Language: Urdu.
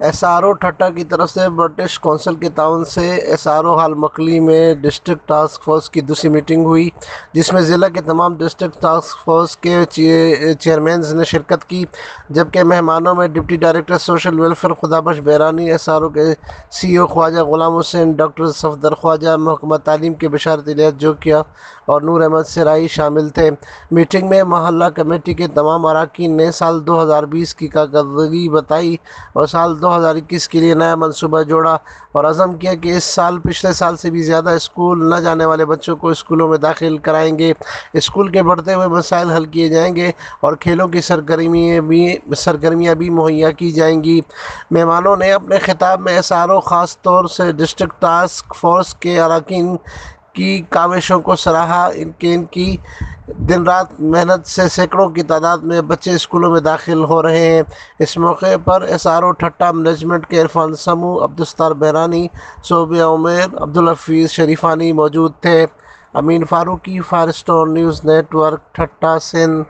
ایس آر او ٹھٹا کی طرف سے برٹش کونسل کے تعاون سے ایس آر او ہال مکلی میں ڈسٹرکٹ ٹاسک فورس کی دوسری میٹنگ ہوئی، جس میں ضلع کے تمام ڈسٹرکٹ ٹاسک فورس کے چیئرمینز نے شرکت کی، جبکہ مہمانوں میں ڈپٹی ڈائریکٹر سوشل ویلفیئر خدا بخش بیرانی، ایس آر او کے سی او خواجہ غلام حسین، ڈاکٹر صفدر خواجہ، محکمہ تعلیم کے بشارت الیاس جوکیا اور نور احمد سرائی شامل تھے۔ میٹنگ میں محلہ کمیٹی کے تمام اراکین نے سال 2020 کی کارکردگی بتائی اور سال 2021 کے لیے نیا منصوبہ جوڑا اور عزم کیا کہ اس سال پچھلے سال سے بھی زیادہ اسکول نہ جانے والے بچوں کو اسکولوں میں داخل کرائیں گے، اسکول کے بڑھتے ہوئے مسائل حل کیے جائیں گے اور کھیلوں کی سرگرمیاں بھی مہیا کی جائیں گی۔ مہمانوں نے اپنے خطاب میں ایس آر او خاص طور سے ڈسٹرکٹ ٹاسک فورس کے اراکین کی کاوشوں کو سراہا کہ ان کی دن رات محنت سے سینکڑوں کی تعداد میں بچے اسکولوں میں داخل ہو رہے ہیں۔ اس موقع پر S R O Thatta management کے عرفان سمو، عبدالستار بیرانی، صوبیہ عمیر، عبدالحفیظ شریفانی موجود تھے۔ امین Farooqui, fire star news net work, Thatta, Sindh.